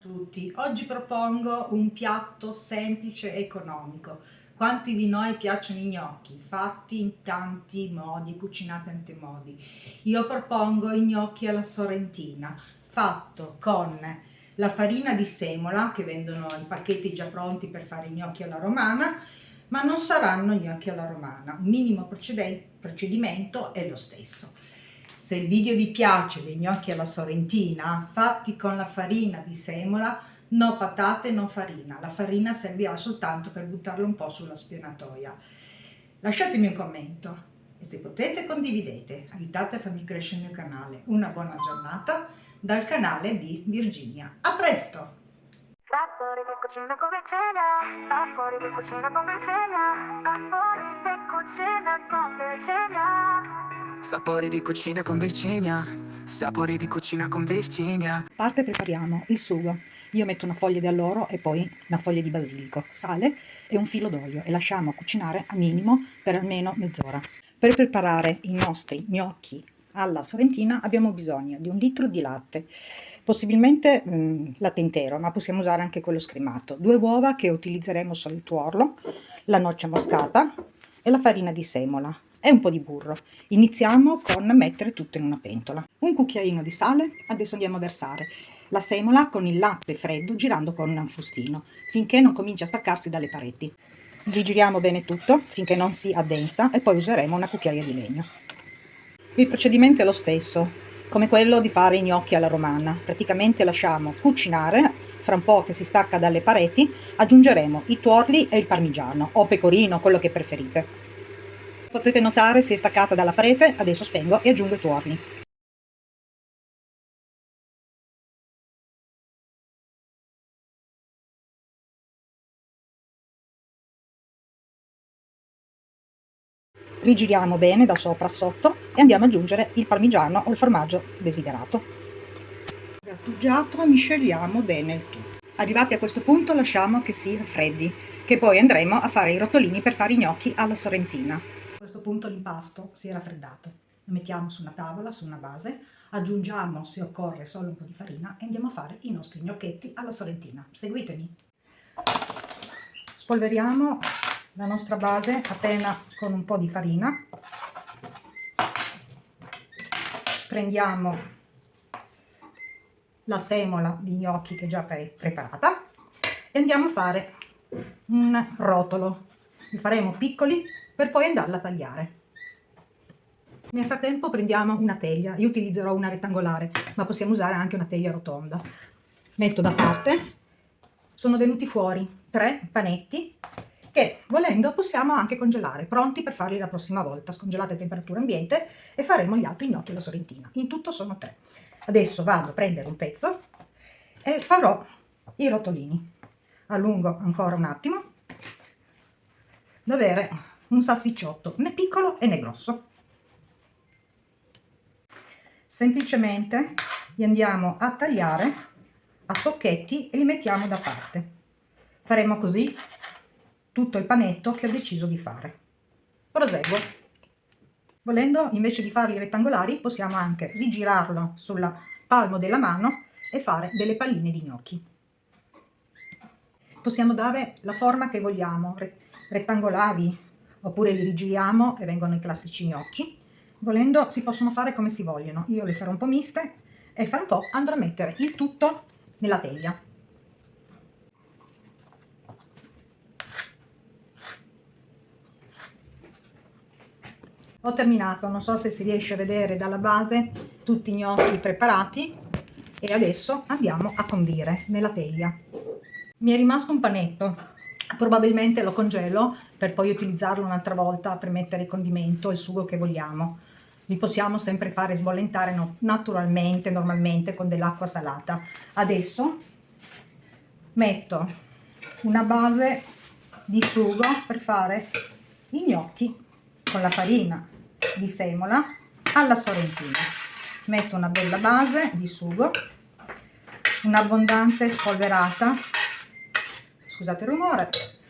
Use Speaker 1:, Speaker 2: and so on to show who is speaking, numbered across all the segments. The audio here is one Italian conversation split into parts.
Speaker 1: Tutti. Oggi propongo un piatto semplice e economico. Quanti di noi piacciono i gnocchi? Fatti in tanti modi, cucinati in tanti modi. Io propongo i gnocchi alla sorrentina, fatto con la farina di semola, che vendono i pacchetti già pronti per fare i gnocchi alla romana, ma non saranno gnocchi alla romana. Il minimo procedimento è lo stesso. Se il video vi piace dei gnocchi alla sorrentina fatti con la farina di semola, no patate, no farina. La farina servirà soltanto per buttarla un po' sulla spianatoia. Lasciatemi un commento e se potete condividete, aiutate a farmi crescere il mio canale. Una buona giornata dal canale di Virginia. A presto!
Speaker 2: Sapori di cucina con Virginia, sapori di cucina con Virginia, sapori di cucina con Virginia. Sapori di cucina con Virginia, sapori di cucina con Virginia.
Speaker 1: A parte prepariamo il sugo. Io metto una foglia di alloro e poi una foglia di basilico, sale e un filo d'olio e lasciamo cucinare a minimo per almeno mezz'ora. Per preparare i nostri gnocchi alla sorrentina abbiamo bisogno di 1 litro di latte, possibilmente latte intero, ma possiamo usare anche quello scremato, 2 uova che utilizzeremo solo il tuorlo, la noce moscata e la farina di semola e un po' di burro. Iniziamo con mettere tutto in una pentola. Un cucchiaino di sale, adesso andiamo a versare la semola con il latte freddo girando con un frustino finché non comincia a staccarsi dalle pareti. Rigiriamo bene tutto finché non si addensa e poi useremo una cucchiaia di legno. Il procedimento è lo stesso, come quello di fare i gnocchi alla romana. Praticamente lasciamo cucinare, fra un po' che si stacca dalle pareti, aggiungeremo i tuorli e il parmigiano, o pecorino, quello che preferite. Potete notare si è staccata dalla parete, adesso spengo e aggiungo i tuorli. Rigiriamo bene da sopra a sotto e andiamo ad aggiungere il parmigiano o il formaggio desiderato. Grattugiato, misceliamo bene il tutto. Arrivati a questo punto lasciamo che si raffreddi, che poi andremo a fare i rotolini per fare i gnocchi alla sorrentina. A questo punto l'impasto si è raffreddato. Lo mettiamo su una tavola, su una base, aggiungiamo se occorre solo un po' di farina e andiamo a fare i nostri gnocchetti alla sorrentina. Seguitemi. Spolveriamo la nostra base appena con un po' di farina. Prendiamo la semola di gnocchi che è già preparata e andiamo a fare un rotolo. Li faremo piccoli per poi andarla a tagliare. Nel frattempo prendiamo una teglia, io utilizzerò una rettangolare, ma possiamo usare anche una teglia rotonda. Metto da parte, sono venuti fuori 3 panetti che volendo possiamo anche congelare, pronti per farli la prossima volta, scongelati a temperatura ambiente e faremo gli altri gnocchi alla sorrentina. In tutto sono 3. Adesso vado a prendere un pezzo e farò i rotolini. Allungo ancora un attimo da avere un salsicciotto né piccolo né grosso. Semplicemente li andiamo a tagliare a tocchetti e li mettiamo da parte. Faremo così tutto il panetto che ho deciso di fare. Proseguo. Volendo, invece di farli rettangolari, possiamo anche rigirarlo sulla palmo della mano e fare delle palline di gnocchi. Possiamo dare la forma che vogliamo, rettangolari, oppure li rigiriamo e vengono i classici gnocchi. Volendo si possono fare come si vogliono. Io le farò un po' miste e fra un po' andrò a mettere il tutto nella teglia. Ho terminato, non so se si riesce a vedere dalla base tutti i gnocchi preparati e adesso andiamo a condire nella teglia. Mi è rimasto un panetto, probabilmente lo congelo per poi utilizzarlo un'altra volta per mettere il condimento, il sugo che vogliamo. Li possiamo sempre fare sbollentare naturalmente, normalmente con dell'acqua salata. Adesso metto una base di sugo per fare i gnocchi con la farina di semola alla sorrentina. Metto una bella base di sugo, un'abbondante spolverata, scusate il rumore,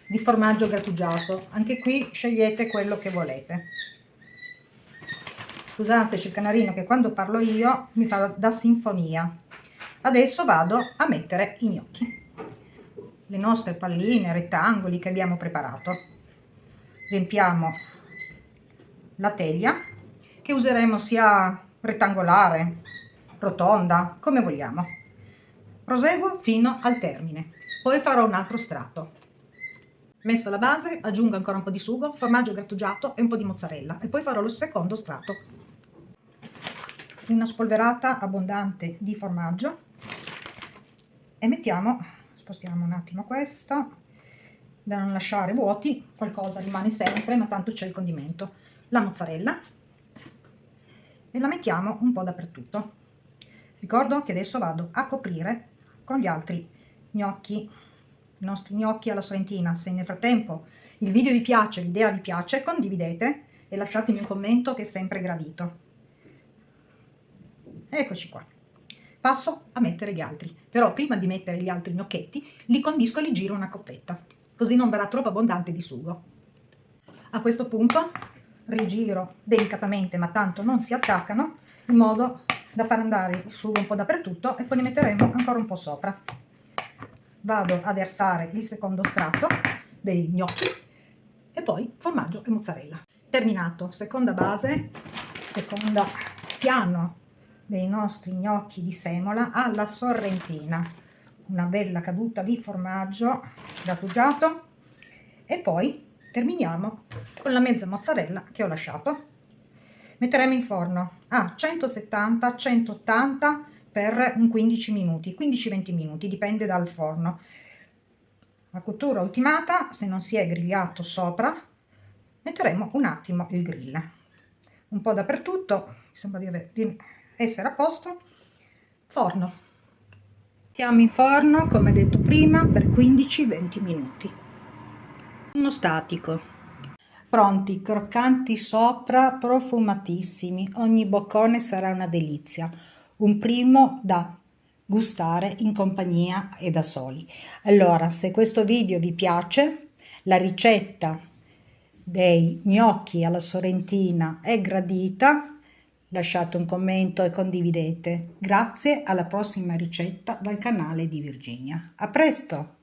Speaker 1: di formaggio grattugiato. Anche qui scegliete quello che volete. Scusate, c'è il canarino che quando parlo io mi fa da sinfonia. Adesso vado a mettere i gnocchi, le nostre palline, rettangoli che abbiamo preparato. Riempiamo la teglia, che useremo sia rettangolare, rotonda, come vogliamo. Proseguo fino al termine, poi farò un altro strato. Messo la base, aggiungo ancora un po' di sugo, formaggio grattugiato e un po' di mozzarella, e poi farò il secondo strato. Una spolverata abbondante di formaggio e spostiamo un attimo questo, da non lasciare vuoti, qualcosa rimane sempre, ma tanto c'è il condimento. La mozzarella e la mettiamo un po' dappertutto. Ricordo che adesso vado a coprire con gli altri gnocchi, i nostri gnocchi alla sorrentina. Se nel frattempo il video vi piace, l'idea vi piace, condividete e lasciatemi un commento, che è sempre gradito. Eccoci qua. Passo a mettere gli altri, però prima di mettere gli altri gnocchetti li condisco e li giro una coppetta, così non verrà troppo abbondante di sugo. A questo punto rigiro delicatamente, ma tanto non si attaccano, in modo da far andare il sugo un po' dappertutto, e poi ne metteremo ancora un po' sopra. Vado a versare il secondo strato dei gnocchi e poi formaggio e mozzarella. Terminato, seconda base, secondo piano dei nostri gnocchi di semola alla sorrentina. Una bella caduta di formaggio grattugiato e poi terminiamo con la mezza mozzarella che ho lasciato. Metteremo in forno a 170-180 per un 15 minuti, 15-20 minuti, dipende dal forno. A cottura ultimata, se non si è grigliato sopra, metteremo un attimo il grill. Un po' dappertutto, mi sembra di essere a posto. Forno. Mettiamo in forno, come detto prima, per 15-20 minuti. Forno statico. Pronti, croccanti sopra, profumatissimi. Ogni boccone sarà una delizia. Un primo da gustare in compagnia e da soli. Allora, se questo video vi piace, la ricetta dei gnocchi alla sorrentina è gradita, lasciate un commento e condividete. Grazie, alla prossima ricetta dal canale di Virginia. A presto!